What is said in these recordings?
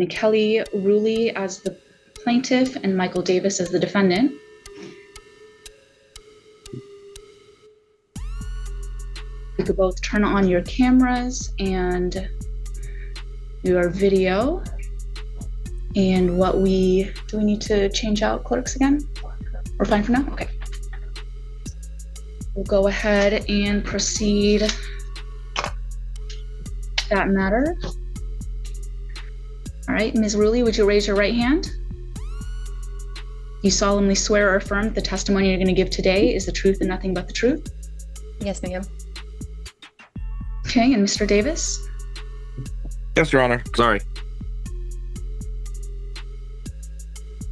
Kelly Ruley as the plaintiff and Michael Davis as the defendant. You could both turn on your cameras and your video. And do we need to change out clerks again? We're fine for now? Okay. We'll go ahead and proceed that matter. All right, Ms. Ruley, would you raise your right hand? You solemnly swear or affirm that the testimony you're going to give today is the truth and nothing but the truth? Yes, ma'am. Okay, and Mr. Davis? Yes, Your Honor. Sorry.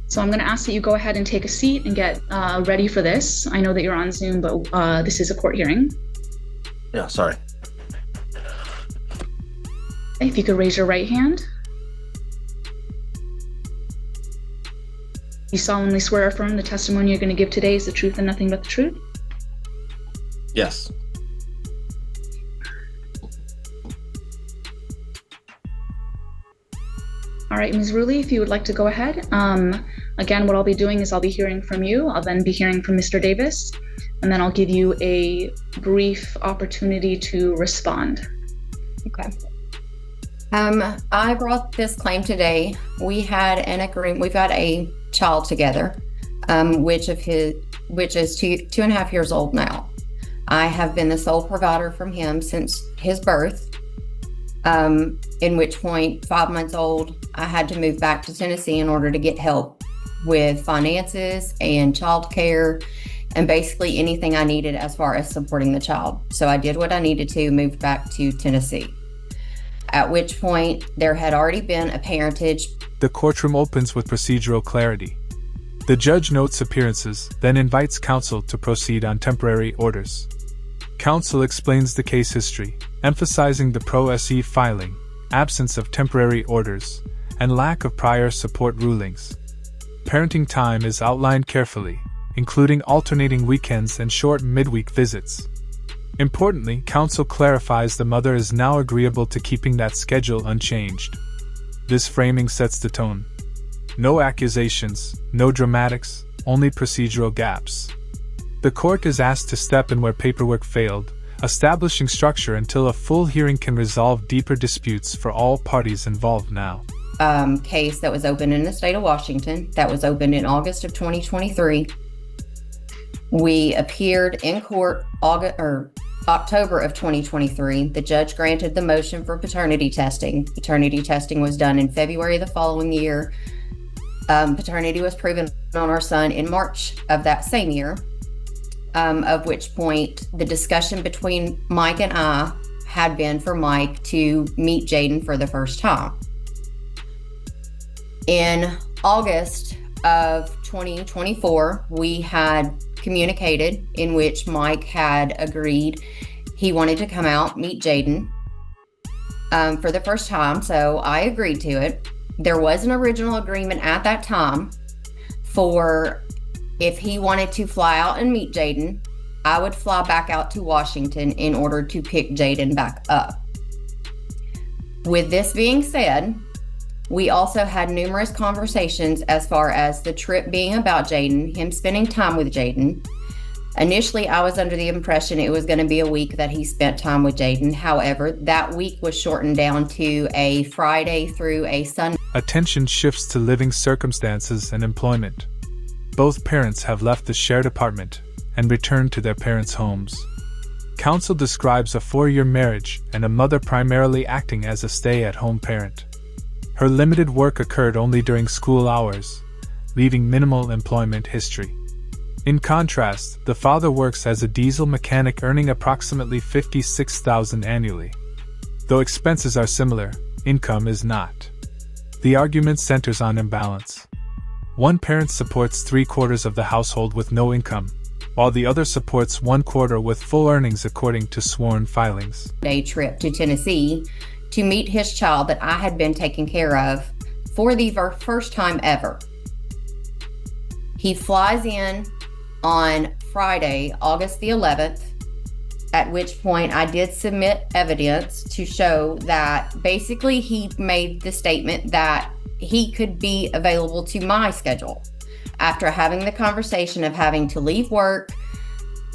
So I'm going to ask that you go ahead and take a seat and get ready for this. I know that you're on Zoom, but this is a court hearing. Yeah, sorry. Okay, if you could raise your right hand. You solemnly swear or affirm the testimony you're going to give today is the truth and nothing but the truth? Yes. All right, Ms. Ruley, if you would like to go ahead. Again, what I'll be doing is I'll be hearing from you. I'll then be hearing from Mr. Davis, and then I'll give you a brief opportunity to respond. Okay. I brought this claim today. We had an agreement. We've had a child together, which is two and a half years old now. I have been the sole provider from him since his birth. In which point, 5 months old, I had to move back to Tennessee in order to get help with finances and childcare and basically anything I needed as far as supporting the child. So I did what I needed to, moved back to Tennessee. At which point, there had already been a parentage. The courtroom opens with procedural clarity. The judge notes appearances, then invites counsel to proceed on temporary orders. Counsel explains the case history, emphasizing the pro se filing, absence of temporary orders, and lack of prior support rulings. Parenting time is outlined carefully, including alternating weekends and short midweek visits. Importantly, counsel clarifies the mother is now agreeable to keeping that schedule unchanged. This framing sets the tone. No accusations, no dramatics, only procedural gaps. The court is asked to step in where paperwork failed, establishing structure until a full hearing can resolve deeper disputes for all parties involved now. Case that was opened in the state of Washington, that was opened in August of 2023. We appeared in court October of 2023. The judge granted the motion for paternity testing. Paternity testing was done in February the following year. Paternity was proven on our son in March of that same year, of which point the discussion between Mike and I had been for Mike to meet Jaden for the first time. In August of 2024, we had communicated in which Mike had agreed he wanted to come out, meet Jaden for the first time, so I agreed to it. There was an original agreement at that time for if he wanted to fly out and meet Jaden, I would fly back out to Washington in order to pick Jaden back up. With this being said, we also had numerous conversations as far as the trip being about Jaden, him spending time with Jaden. Initially, I was under the impression it was going to be a week that he spent time with Jaden. However, that week was shortened down to a Friday through a Sunday. Attention shifts to living circumstances and employment. Both parents have left the shared apartment and returned to their parents' homes. Counsel describes a 4-year marriage and a mother primarily acting as a stay-at-home parent. Her limited work occurred only during school hours, leaving minimal employment history. In contrast, the father works as a diesel mechanic earning approximately $56,000 annually. Though expenses are similar, income is not. The argument centers on imbalance. One parent supports 3/4 of the household with no income, while the other supports 1/4 with full earnings according to sworn filings. Day trip to Tennessee to meet his child that I had been taking care of for the first time ever. He flies in on Friday, August the 11th, at which point I did submit evidence to show that basically he made the statement that he could be available to my schedule after having the conversation of having to leave work,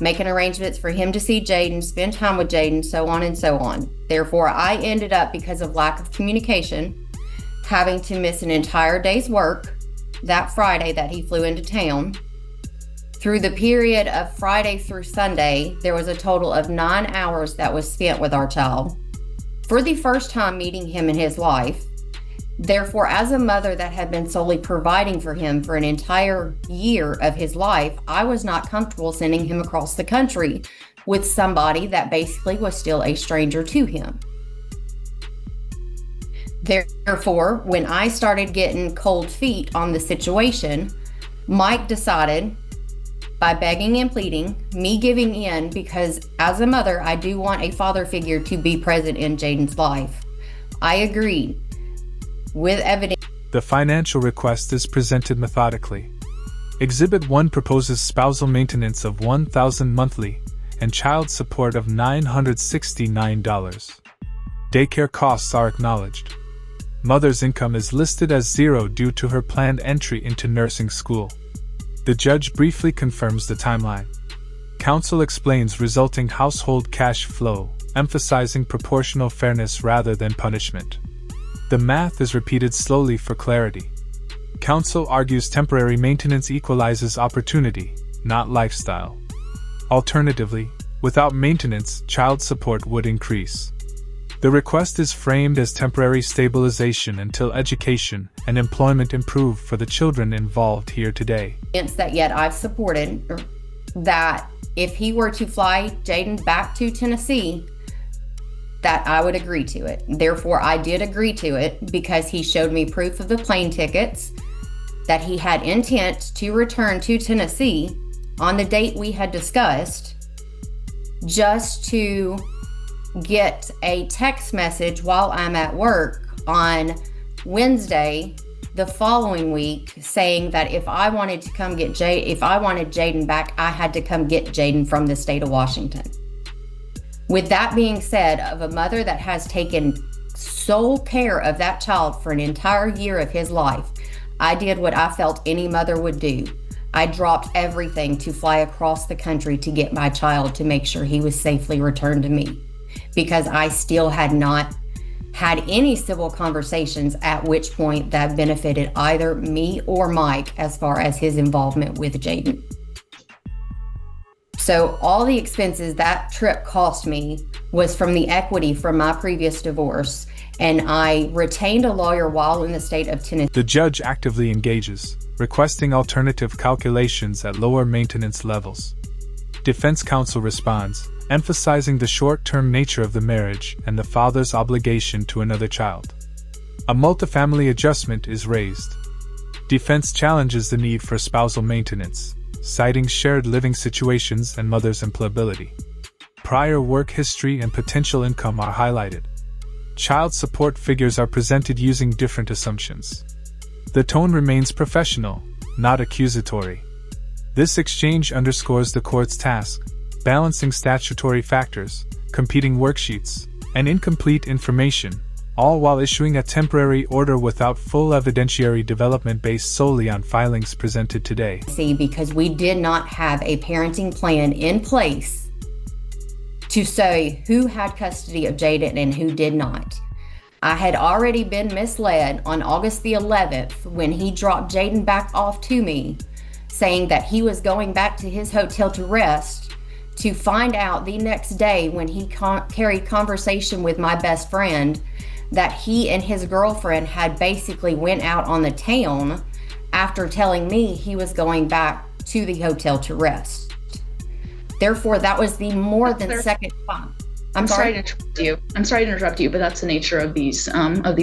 making arrangements for him to see Jaden, spend time with Jaden, so on and so on. Therefore, I ended up, because of lack of communication, having to miss an entire day's work that Friday that he flew into town. Through the period of Friday through Sunday, there was a total of 9 hours that was spent with our child. For the first time meeting him in his life, therefore, as a mother that had been solely providing for him for an entire year of his life, I was not comfortable sending him across the country with somebody that basically was still a stranger to him. Therefore, when I started getting cold feet on the situation, Mike decided, by begging and pleading, me giving in, because as a mother, I do want a father figure to be present in Jaden's life. I agreed with evidence. The financial request is presented methodically. Exhibit 1 proposes spousal maintenance of $1,000 monthly and child support of $969. Daycare costs are acknowledged. Mother's income is listed as 0 due to her planned entry into nursing school. The judge briefly confirms the timeline. Counsel explains resulting household cash flow, emphasizing proportional fairness rather than punishment. The math is repeated slowly for clarity. Counsel argues temporary maintenance equalizes opportunity, not lifestyle. Alternatively, without maintenance, child support would increase. The request is framed as temporary stabilization until education and employment improve for the children involved here today. That yet I've supported that if he were to fly Jaden back to Tennessee, that I would agree to it. Therefore, I did agree to it because he showed me proof of the plane tickets, that he had intent to return to Tennessee on the date we had discussed, just to get a text message while I'm at work on Wednesday the following week saying that if I wanted Jaden back, I had to come get Jaden from the state of Washington. With that being said, of a mother that has taken sole care of that child for an entire year of his life, I did what I felt any mother would do. I dropped everything to fly across the country to get my child to make sure he was safely returned to me, because I still had not had any civil conversations at which point that benefited either me or Mike as far as his involvement with Jaden. So all the expenses that trip cost me was from the equity from my previous divorce, and I retained a lawyer while in the state of Tennessee. The judge actively engages, requesting alternative calculations at lower maintenance levels. Defense counsel responds, emphasizing the short-term nature of the marriage and the father's obligation to another child. A multifamily adjustment is raised. Defense challenges the need for spousal maintenance, citing shared living situations and mother's employability. Prior work history and potential income are highlighted. Child support figures are presented using different assumptions. The tone remains professional, not accusatory. This exchange underscores the court's task, balancing statutory factors, competing worksheets, and incomplete information, all while issuing a temporary order without full evidentiary development based solely on filings presented today. Because we did not have a parenting plan in place to say who had custody of Jaden and who did not. I had already been misled on August the 11th when he dropped Jaden back off to me, saying that he was going back to his hotel to rest, to find out the next day when he carried conversation with my best friend that he and his girlfriend had basically went out on the town after telling me he was going back to the hotel to rest. Therefore, that was the more than second time. I'm sorry to interrupt you. I'm sorry to interrupt you, but that's the nature of these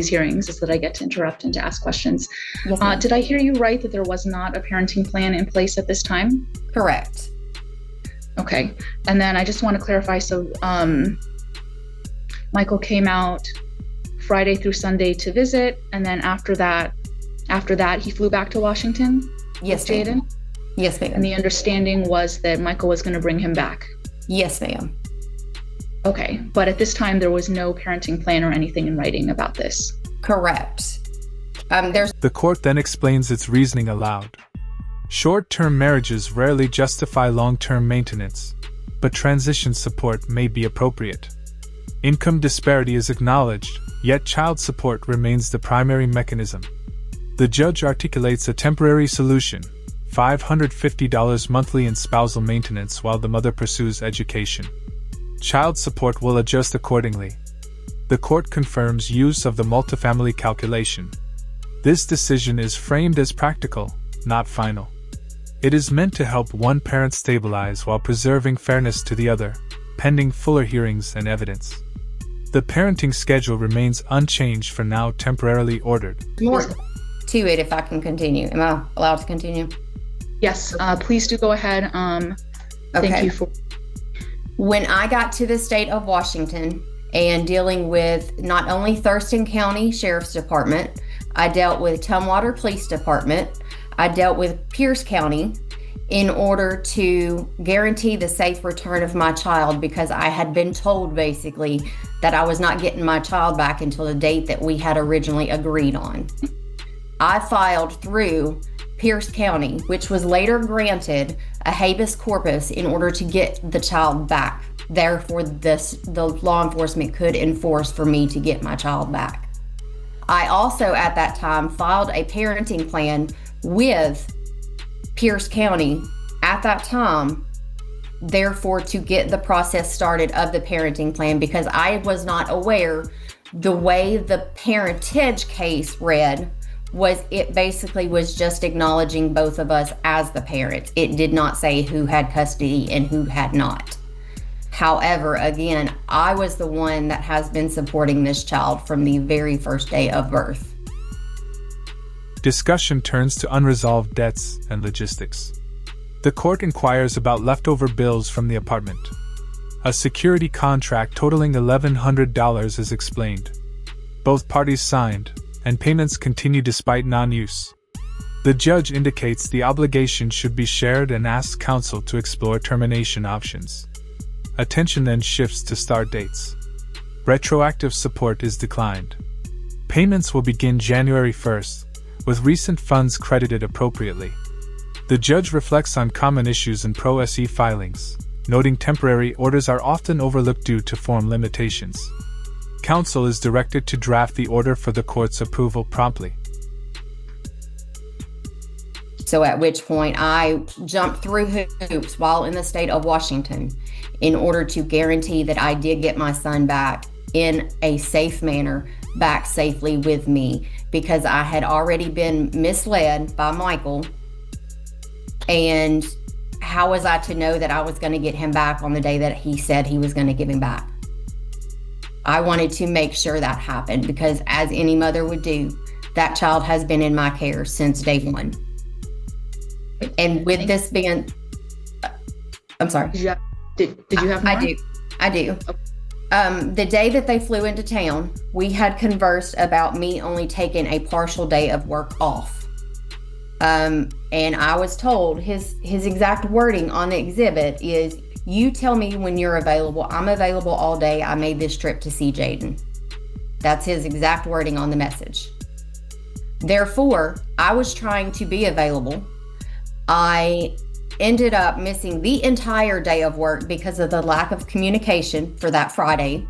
hearings, is that I get to interrupt and to ask questions. Yes, did I hear you right that there was not a parenting plan in place at this time? Correct. Okay. And then I just want to clarify. So Michael came out Friday through Sunday to visit, and then after that he flew back to Washington? Yes, with Jaden? Yes, ma'am. And the understanding was that Michael was going to bring him back? Yes, ma'am. Okay, but at this time, there was no parenting plan or anything in writing about this. Correct. The court then explains its reasoning aloud. Short-term marriages rarely justify long-term maintenance, but transition support may be appropriate. Income disparity is acknowledged, yet child support remains the primary mechanism. The judge articulates a temporary solution, $550 monthly in spousal maintenance while the mother pursues education. Child support will adjust accordingly. The court confirms use of the multifamily calculation. This decision is framed as practical, not final. It is meant to help one parent stabilize while preserving fairness to the other, pending fuller hearings and evidence. The parenting schedule remains unchanged for now, temporarily ordered. More to it if I can continue. Am I allowed to continue? Yes, please do go ahead. Thank you for. When I got to the state of Washington and dealing with not only Thurston County Sheriff's Department, I dealt with Tumwater Police Department, I dealt with Pierce County in order to guarantee the safe return of my child, because I had been told basically that I was not getting my child back until the date that we had originally agreed on. I filed through Pierce County, which was later granted a habeas corpus in order to get the child back. Therefore, the law enforcement could enforce for me to get my child back. I also, at that time, filed a parenting plan with Pierce County at that time, therefore, to get the process started of the parenting plan, because I was not aware the way the parentage case read was it basically was just acknowledging both of us as the parents. It did not say who had custody and who had not. However, again, I was the one that has been supporting this child from the very first day of birth. Discussion turns to unresolved debts and logistics. The court inquires about leftover bills from the apartment. A security contract totaling $1,100 is explained. Both parties signed, and payments continue despite non-use. The judge indicates the obligation should be shared and asks counsel to explore termination options. Attention then shifts to start dates. Retroactive support is declined. Payments will begin January 1st, with recent funds credited appropriately. The judge reflects on common issues in Pro Se filings, noting temporary orders are often overlooked due to form limitations. Counsel is directed to draft the order for the court's approval promptly. So at which point I jumped through hoops while in the state of Washington in order to guarantee that I did get my son back in a safe manner, back safely with me, because I had already been misled by Michael. And how was I to know that I was going to get him back on the day that he said he was going to give him back? I wanted to make sure that happened, because as any mother would do, that child has been in my care since day one. And with this being, I'm sorry. Did you have more? I do. Okay. The day that they flew into town, we had conversed about me only taking a partial day of work off. And I was told his exact wording on the exhibit is, you tell me when you're available. I'm available all day. I made this trip to see Jaden. That's his exact wording on the message. Therefore, I was trying to be available. I ended up missing the entire day of work because of the lack of communication for that Friday.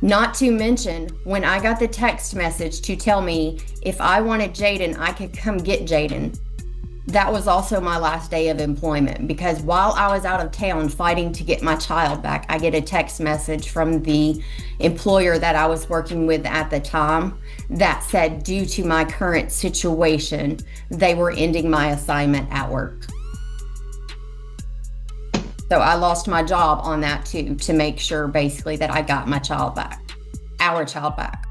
Not to mention, when I got the text message to tell me if I wanted Jaden, I could come get Jaden. That was also my last day of employment, because while I was out of town fighting to get my child back, I get a text message from the employer that I was working with at the time that said, due to my current situation, they were ending my assignment at work. So I lost my job on that too, to make sure basically that I got my child back, our child back.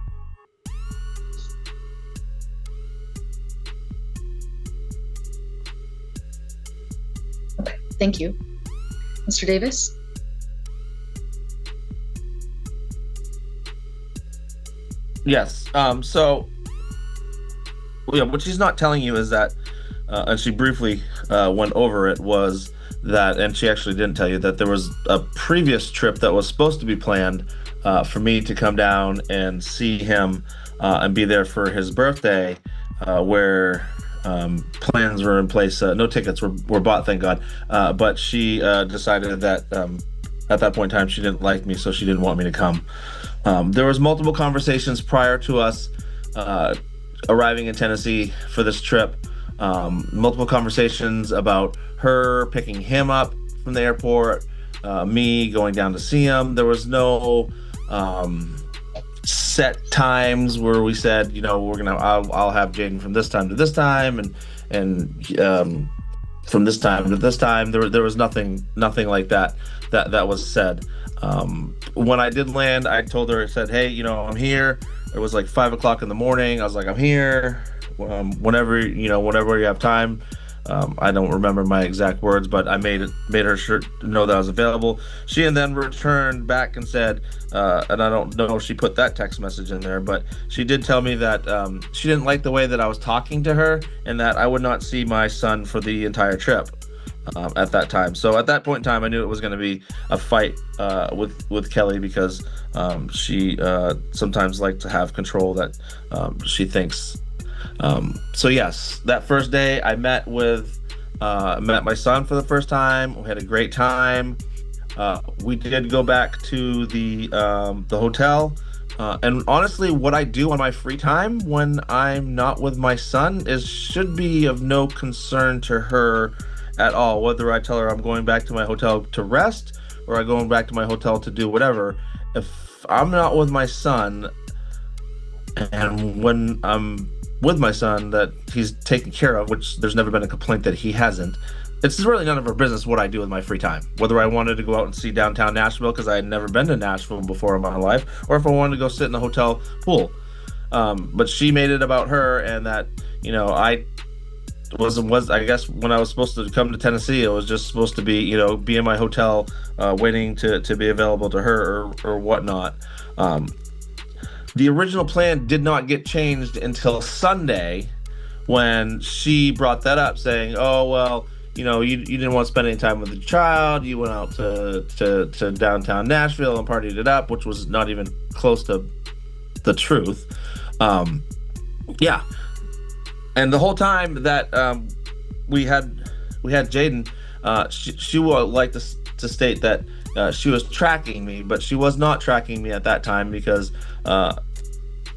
Okay, thank you. Mr. Davis? Yes. So, yeah, what she's not telling you is that and she briefly went over it, was that, and she actually didn't tell you, that there was a previous trip that was supposed to be planned for me to come down and see him and be there for his birthday, where plans were in place. No tickets were bought, thank God. But she decided that at that point in time she didn't like me, so she didn't want me to come. There was multiple conversations prior to us arriving in Tennessee for this trip. Multiple conversations about her picking him up from the airport, me going down to see him. There was no set times where we said, I'll have Jaden from this time to this time, and from this time to this time. There was nothing like that was said. When I did land, I told her, I said, hey, I'm here. It was like 5 o'clock in the morning. I was like, I'm here. Whenever you have time. I don't remember my exact words, but I made her sure to know that I was available. She then returned back and said, and I don't know if she put that text message in there, but she did tell me that she didn't like the way that I was talking to her, and that I would not see my son for the entire trip at that time. So at that point in time, I knew it was going to be a fight with Kelly, because she sometimes likes to have control that she thinks. So yes, that first day I met my son for the first time. We had a great time. We did go back to the hotel. And honestly, what I do on my free time when I'm not with my son should be of no concern to her at all. Whether I tell her I'm going back to my hotel to rest, or I'm going back to my hotel to do whatever. If I'm not with my son, and when I'm with my son that he's taken care of, which there's never been a complaint that he hasn't, it's really none of her business what I do with my free time. Whether I wanted to go out and see downtown Nashville, because I had never been to Nashville before in my life, or if I wanted to go sit in the hotel pool. But she made it about her, and that, I was I guess when I was supposed to come to Tennessee, it was just supposed to be, be in my hotel waiting to be available to her or whatnot. The original plan did not get changed until Sunday, when she brought that up, saying, oh, well, you didn't want to spend any time with the child. You went out to downtown Nashville and partied it up, which was not even close to the truth. Yeah. And the whole time that we had Jaden, she would like to state that she was tracking me, but she was not tracking me at that time, because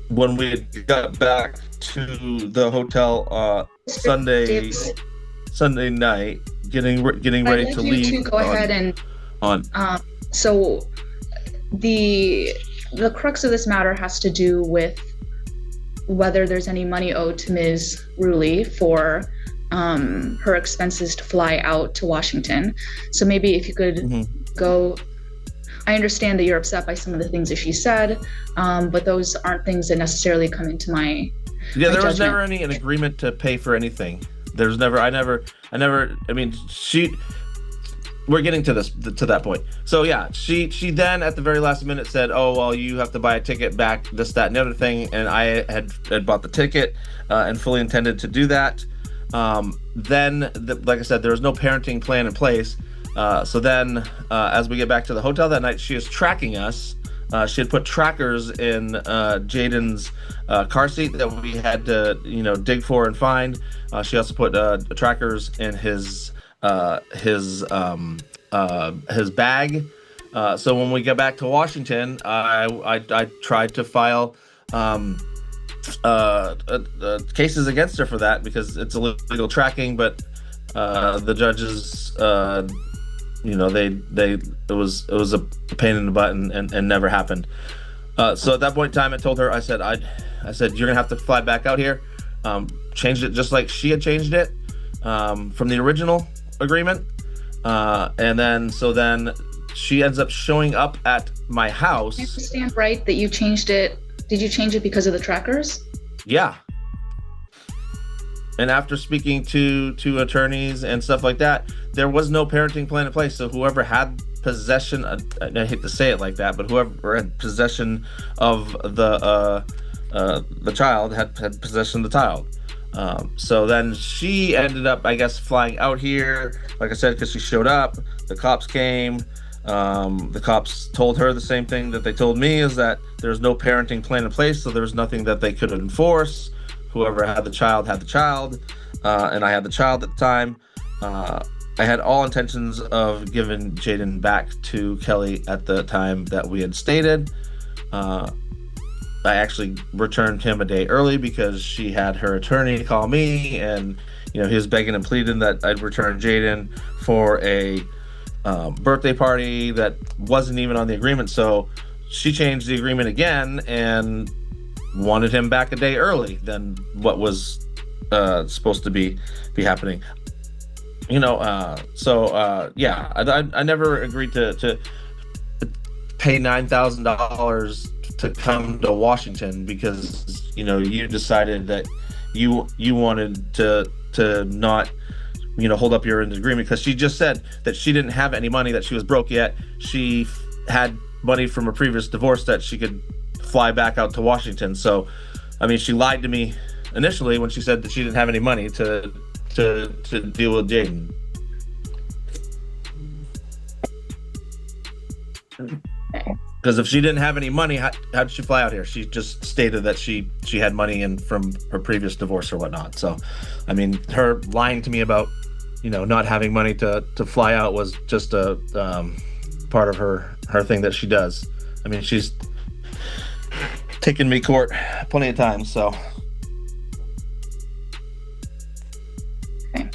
when we got back to the hotel Sunday night, getting ready to leave. To go ahead and so the crux of this matter has to do with whether there's any money owed to Ms. Ruley for her expenses to fly out to Washington. So maybe if you could go. I understand that you're upset by some of the things that she said, but those aren't things that necessarily come into my there was judgment. never an agreement to pay for anything. There's never, I mean, we're getting to that point. So yeah, she then at the very last minute said, oh, well, you have to buy a ticket back, this, that, and the other thing. And I had bought the ticket and fully intended to do that. Then, like I said, there was no parenting plan in place. So then, as we get back to the hotel that night, she is tracking us. She had put trackers in Jaden's car seat that we had to, dig for and find. She also put trackers in his bag. So when we get back to Washington, I tried to file cases against her for that, because it's illegal tracking. But the judges, it was a pain in the butt and never happened. So at that point in time, I told her, I said, you're gonna have to fly back out here. Changed it just like she had changed it from the original agreement. And then she ends up showing up at my house. I understand, right, that you changed it. Did you change it because of the trackers? Yeah. And after speaking to attorneys and stuff like that, there was no parenting plan in place. So whoever had possession, I hate to say it like that, but whoever had possession of the child had possession of the child. So then she ended up, I guess, flying out here, like I said, because she showed up. The cops came. The cops told her the same thing that they told me, is that there's no parenting plan in place, so there's nothing that they could enforce. Whoever had the child had the child, and I had the child at the time. I had all intentions of giving Jaden back to Kelly at the time that we had stated. I actually returned him a day early because she had her attorney call me, and he was begging and pleading that I'd return Jaden for a birthday party that wasn't even on the agreement. So she changed the agreement again and wanted him back a day early than what was supposed to be happening. Yeah, I never agreed to pay $9,000 to come to Washington because you decided that you wanted to not hold up your end of the agreement, because she just said that she didn't have any money, that she was broke, yet she had money from a previous divorce that she could fly back out to Washington. So she lied to me initially when she said that she didn't have any money to deal with Jaden. Because if she didn't have any money, how did she fly out here? She just stated that she had money in from her previous divorce or whatnot. So, her lying to me about, not having money to fly out was just a part of her thing that she does. She's taken me to court plenty of times, so. Okay.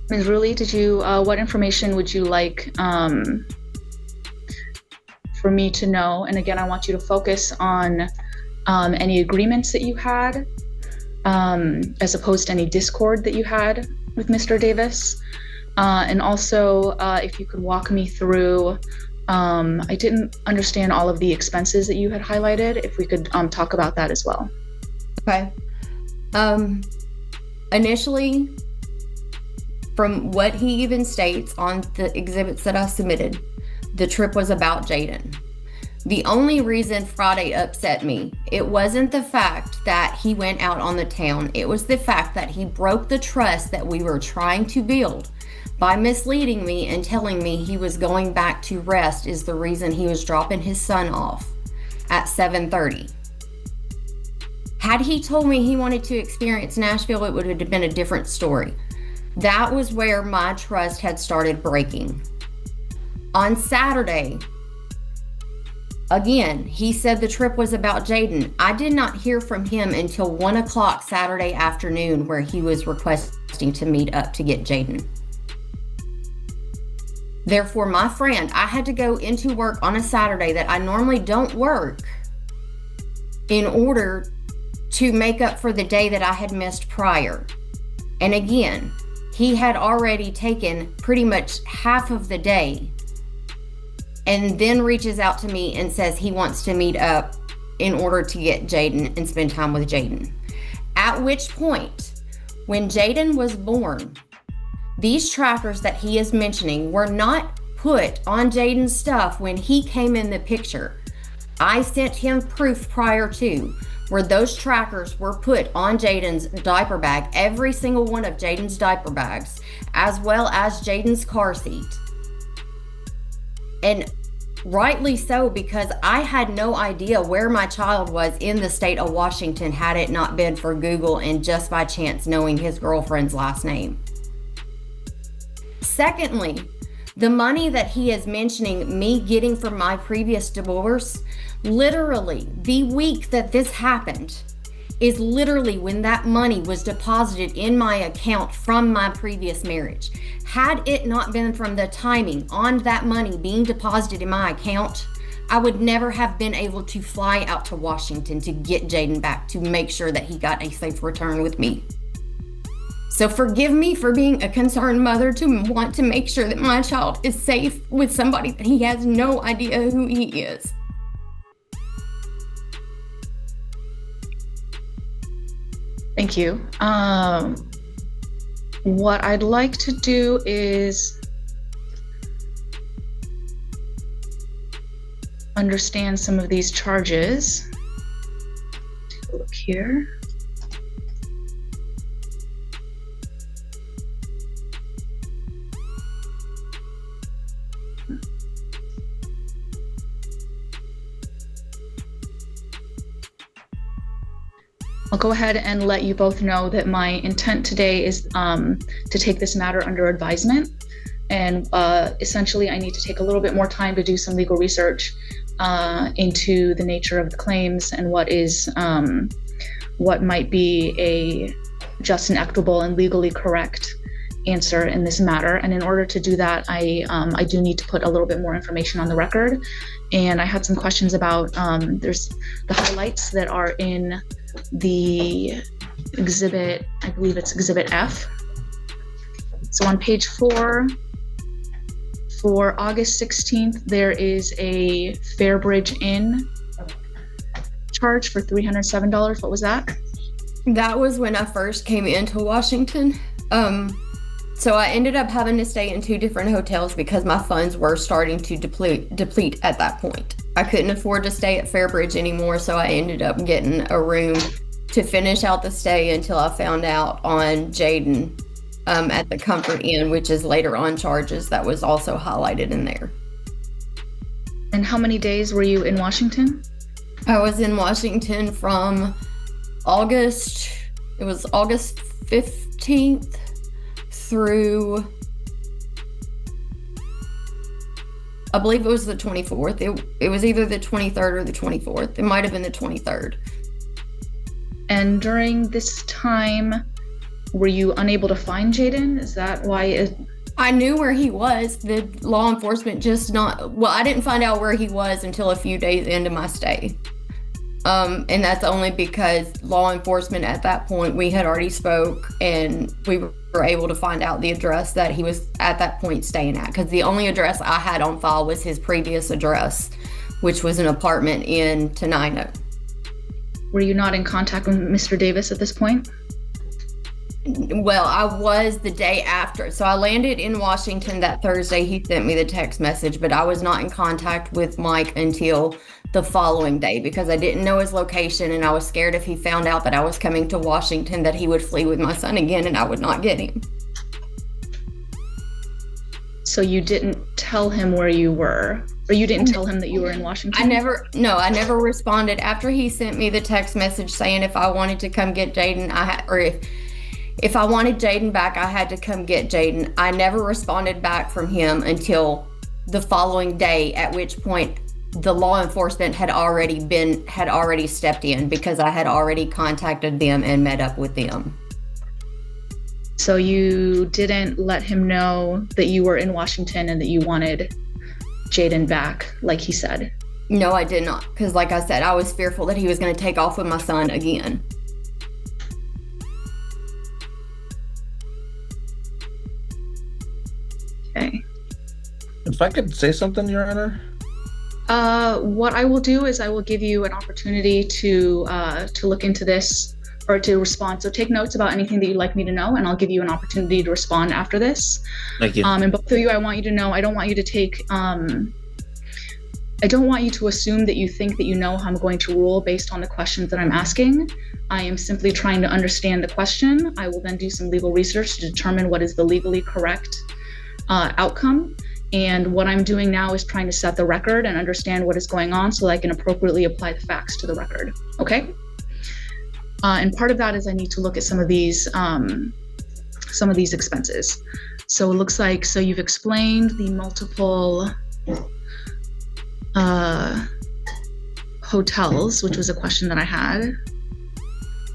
Ms. Rulli, did you, what information would you like for me to know? And again, I want you to focus on any agreements that you had, as opposed to any discord that you had with Mr. Davis. And also, if you could walk me through, I didn't understand all of the expenses that you had highlighted. If we could talk about that as well. Okay. Initially, from what he even states on the exhibits that I submitted, the trip was about Jaden. The only reason Friday upset me, it wasn't the fact that he went out on the town. It was the fact that he broke the trust that we were trying to build by misleading me and telling me he was going back to rest is the reason he was dropping his son off at 7:30. Had he told me he wanted to experience Nashville, it would have been a different story. That was where my trust had started breaking. On Saturday, again, he said the trip was about Jaden. I did not hear from him until 1 o'clock Saturday afternoon, where he was requesting to meet up to get Jaden. Therefore, my friend, I had to go into work on a Saturday that I normally don't work in order to make up for the day that I had missed prior. And again, he had already taken pretty much half of the day and then reaches out to me and says he wants to meet up in order to get Jaden and spend time with Jaden. At which point, when Jaden was born, these trackers that he is mentioning were not put on Jaden's stuff when he came in the picture. I sent him proof prior to where those trackers were put on Jaden's diaper bag, every single one of Jaden's diaper bags, as well as Jaden's car seat. And rightly so, because I had no idea where my child was in the state of Washington had it not been for Google and just by chance knowing his girlfriend's last name. Secondly, the money that he is mentioning me getting from my previous divorce, literally the week that this happened is literally when that money was deposited in my account from my previous marriage. Had it not been from the timing on that money being deposited in my account, I would never have been able to fly out to Washington to get Jaden back to make sure that he got a safe return with me. So forgive me for being a concerned mother to want to make sure that my child is safe with somebody that he has no idea who he is. Thank you. What I'd like to do is understand some of these charges. a look here. I'll go ahead and let you both know that my intent today is to take this matter under advisement. And essentially, I need to take a little bit more time to do some legal research into the nature of the claims and what might be a just and equitable and legally correct answer in this matter. And in order to do that, I do need to put a little bit more information on the record. And I had some questions about there's the highlights that are in the exhibit, I believe it's exhibit F. So on page 4, for August 16th, there is a Fairbridge Inn charge for $307. What was that? That was when I first came into Washington. So I ended up having to stay in 2 different hotels because my funds were starting to deplete at that point. I couldn't afford to stay at Fairbridge anymore, so I ended up getting a room to finish out the stay until I found out on Jaden at the Comfort Inn, which is later on charges that was also highlighted in there. And how many days were you in Washington? I was in Washington from August 15th through, I believe it was the 24th. It was either the 23rd or the 24th. It might have been the 23rd. And during this time, were you unable to find Jaden? Is that why I knew where he was. The law enforcement I didn't find out where he was until a few days into my stay. And that's only because law enforcement at that point, we had already spoke and we were able to find out the address that he was at that point staying at. Because the only address I had on file was his previous address, which was an apartment in Tenino. Were you not in contact with Mr. Davis at this point? Well, I was the day after. So I landed in Washington that Thursday. He sent me the text message, but I was not in contact with Mike until the following day because I didn't know his location and I was scared if he found out that I was coming to Washington that he would flee with my son again and I would not get him. So you didn't tell him where you were, or you didn't tell him that you were in Washington? I never responded. After he sent me the text message saying if I wanted to come get Jaden, if I wanted Jaden back, I had to come get Jaden. I never responded back from him until the following day, at which point the law enforcement had already stepped in because I had already contacted them and met up with them. So you didn't let him know that you were in Washington and that you wanted Jaden back, like he said? No, I did not. Because like I said, I was fearful that he was going to take off with my son again. Okay. If I could say something, Your Honor? What I will do is I will give you an opportunity to look into this or to respond. So take notes about anything that you'd like me to know, and I'll give you an opportunity to respond after this. Thank you. And both of you, I want you to know, I don't want you to take, I don't want you to assume that you think that you know how I'm going to rule based on the questions that I'm asking. I am simply trying to understand the question. I will then do some legal research to determine what is the legally correct outcome. And what I'm doing now is trying to set the record and understand what is going on so that I can appropriately apply the facts to the record. Okay? And part of that is I need to look at some of these expenses. So it looks like, so you've explained the multiple hotels, which was a question that I had.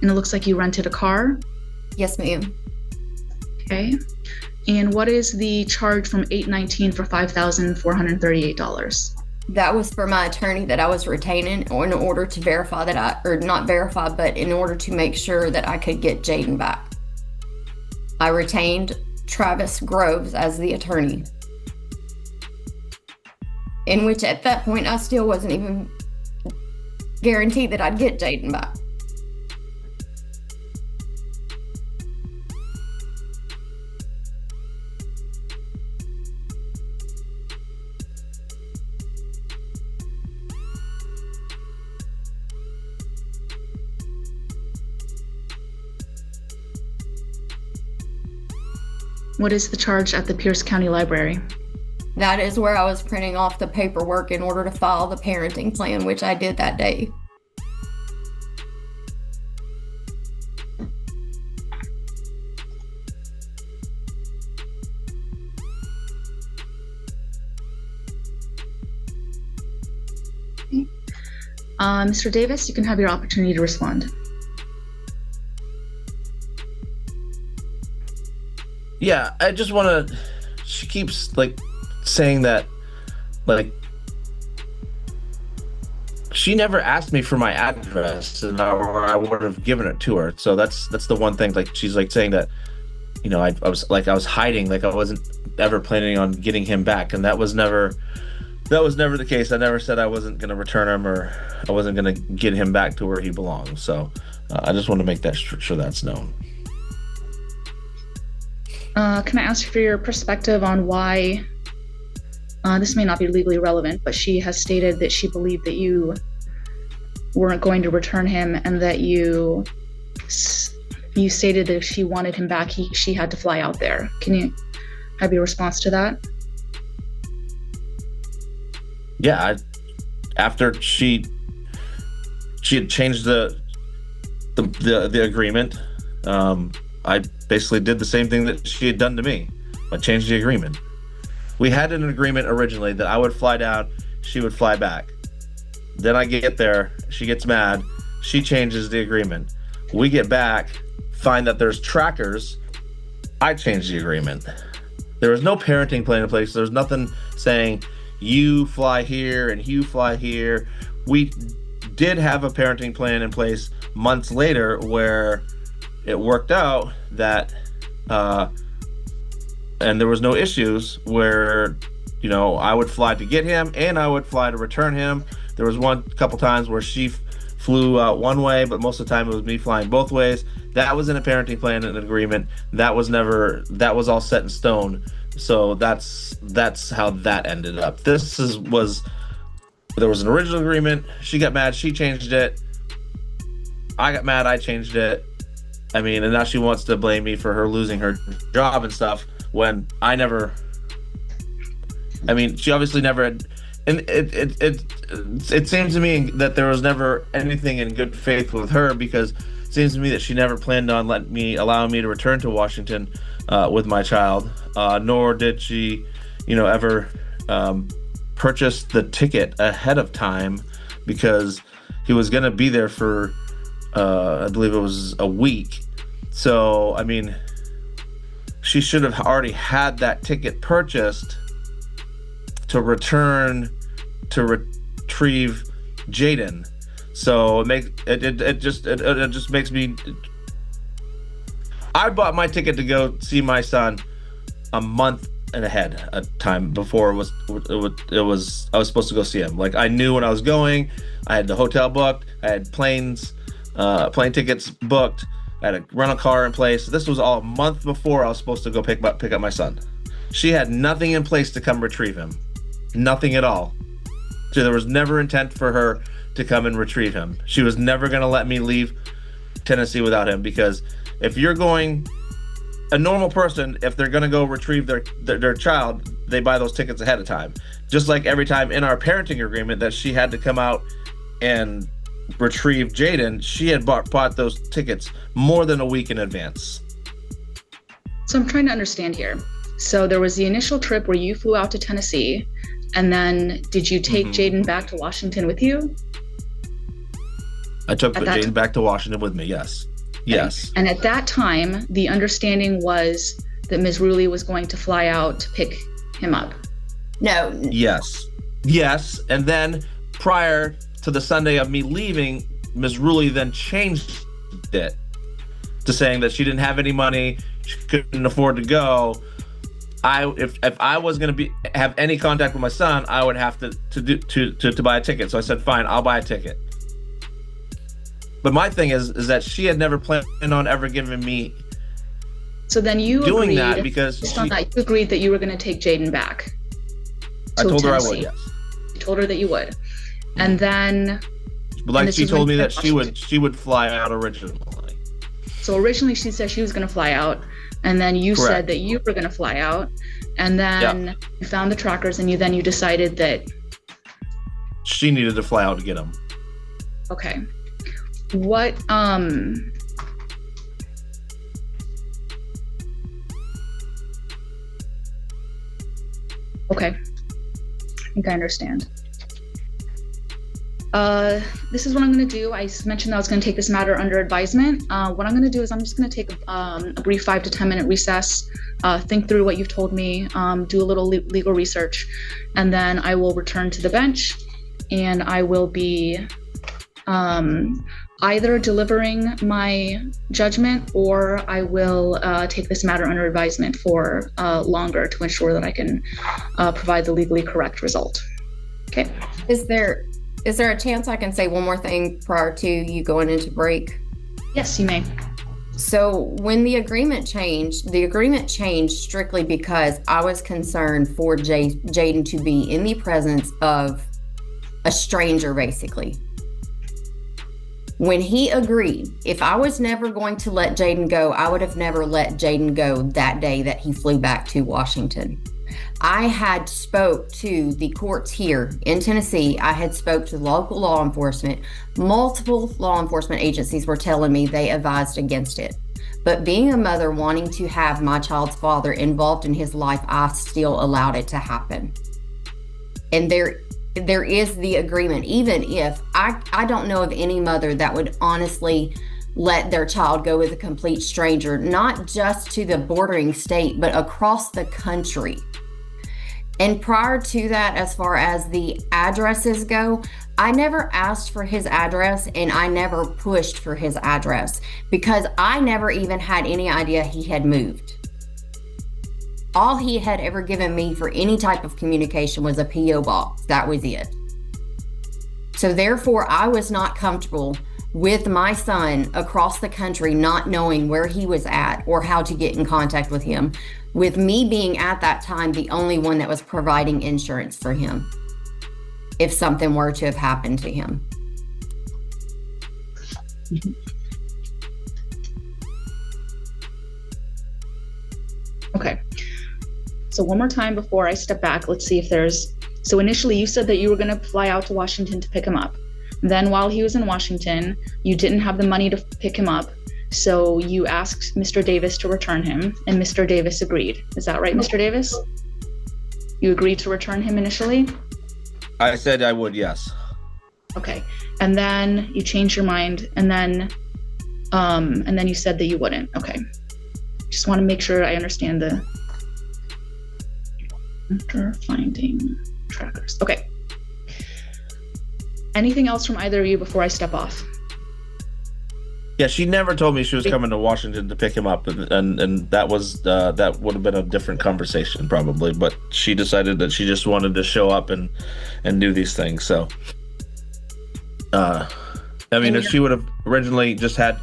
And it looks like you rented a car. Yes, ma'am. Okay. And what is the charge from 819 for $5,438? That was for my attorney that I was retaining in order to verify that but in order to make sure that I could get Jaden back. I retained Travis Groves as the attorney. In which at that point, I still wasn't even guaranteed that I'd get Jaden back. What is the charge at the Pierce County Library? That is where I was printing off the paperwork in order to file the parenting plan, which I did that day. Mr. Davis, you can have your opportunity to respond. Yeah, I just want to. She keeps like saying that, like, she never asked me for my address, or I would have given it to her. So that's the one thing. Like, she's like saying that, you know, I was hiding, like I wasn't ever planning on getting him back, and that was never the case. I never said I wasn't going to return him, or I wasn't going to get him back to where he belongs. So I just want to make that sure that's known. Can I ask for your perspective on why, this may not be legally relevant, but she has stated that she believed that you weren't going to return him, and that you stated that if she wanted him back, she had to fly out there. Can you have your response to that? Yeah, after she had changed the agreement, I basically did the same thing that she had done to me. I changed the agreement. We had an agreement originally that I would fly down, she would fly back. Then I get there, she gets mad, she changes the agreement. We get back, find that there's trackers, I change the agreement. There was no parenting plan in place. There's nothing saying you fly here and you fly here. We did have a parenting plan in place months later where it worked out that, and there was no issues where, you know, I would fly to get him and I would fly to return him. There was couple times where she flew out one way, but most of the time it was me flying both ways. That was in a parenting plan and an agreement. That was all set in stone. So that's how that ended up. There was an original agreement. She got mad, she changed it. I got mad, I changed it. I mean, and now she wants to blame me for her losing her job and stuff when I never. I mean, she obviously never had, and it seems to me that there was never anything in good faith with her, because it seems to me that she never planned on allowing me to return to Washington with my child, nor did she, you know, ever purchase the ticket ahead of time, because he was going to be there for I believe it was a week. So, I mean, she should have already had that ticket purchased to return to retrieve Jaden. So it just makes me. I bought my ticket to go see my son a month and ahead of time before I was supposed to go see him. Like, I knew when I was going. I had the hotel booked. I had plane tickets booked. I had a rental car in place. This was all a month before I was supposed to go pick up my son. She had nothing in place to come retrieve him. Nothing at all. So there was never intent for her to come and retrieve him. She was never going to let me leave Tennessee without him, because if you're going, a normal person, if they're going to go retrieve their child, they buy those tickets ahead of time. Just like every time in our parenting agreement that she had to come out and retrieve Jaden, she had bought those tickets more than a week in advance. So I'm trying to understand here. So there was the initial trip where you flew out to Tennessee, and then did you take Jaden back to Washington with you? I took Jaden back to Washington with me, yes. Yes. And at that time, the understanding was that Ms. Ruley was going to fly out to pick him up. No. Yes. And then prior to the Sunday of me leaving, Ms. Ruley then changed it to saying that she didn't have any money, she couldn't afford to go. If I was going to have any contact with my son, I would have to buy a ticket. So I said, fine, I'll buy a ticket. But my thing is that she had never planned on ever giving me. So then you doing agreed, that because you agreed that you were going to take Jaden back. I told her I Tennessee. would. Yes. You told her that you would, and then. Like, she told me that she would fly out originally. So originally she said she was going to fly out, and then you Correct. said that you were going to fly out, and then you found the trackers, and you decided that she needed to fly out to get them. okay. What okay. I think I understand. This is what I'm going to do. I mentioned that I was going to take this matter under advisement. What I'm going to do is I'm just going to take a brief 5 to 10 minute recess, think through what you've told me, do a little legal research, and then I will return to the bench, and I will be either delivering my judgment, or I will take this matter under advisement for longer to ensure that I can provide the legally correct result. Okay. Is there a chance I can say one more thing prior to you going into break? Yes, you may. So when the agreement changed strictly because I was concerned for Jaden to be in the presence of a stranger, basically. When he agreed, if I was never going to let Jaden go, I would have never let Jaden go that day that he flew back to Washington. I had spoke to the courts here in Tennessee. I had spoke to local law enforcement. Multiple law enforcement agencies were telling me they advised against it. But being a mother wanting to have my child's father involved in his life, I still allowed it to happen. And there is the agreement, even if I don't know of any mother that would honestly let their child go with a complete stranger, not just to the bordering state, but across the country. And prior to that, as far as the addresses go, I never asked for his address, and I never pushed for his address because I never even had any idea he had moved. All he had ever given me for any type of communication was a P.O. box. That was it. So therefore, I was not comfortable with my son across the country not knowing where he was at or how to get in contact with him, with me being at that time the only one that was providing insurance for him if something were to have happened to him. Okay. So one more time before I step back, let's see if there's, so initially you said that you were going to fly out to Washington to pick him up. Then while he was in Washington, you didn't have the money to pick him up. So you asked Mr. Davis to return him, and Mr. Davis agreed. Is that right, Mr. Davis? You agreed to return him initially? I said I would, yes. Okay. And then you changed your mind, and then you said that you wouldn't. Okay. Just want to make sure I understand the after finding trackers. Okay. Anything else from either of you before I step off? Yeah, she never told me she was coming to Washington to pick him up, and that was that would have been a different conversation probably. But she decided that she just wanted to show up and do these things. So, I mean, if she would have originally just had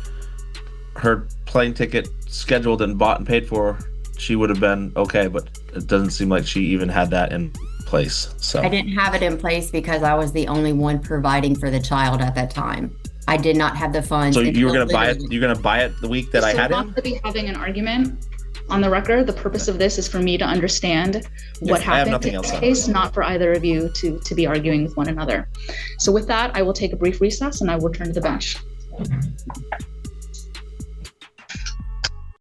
her plane ticket scheduled and bought and paid for, she would have been okay. But it doesn't seem like she even had that in place. So I didn't have it in place because I was the only one providing for the child at that time. I did not have the funds. So you were going to buy it? You're going to buy it the week that I had him? Not to be having an argument on the record. The purpose of this is for me to understand what happened in this case, not for either of you to be arguing with one another. So with that, I will take a brief recess and I will return to the bench.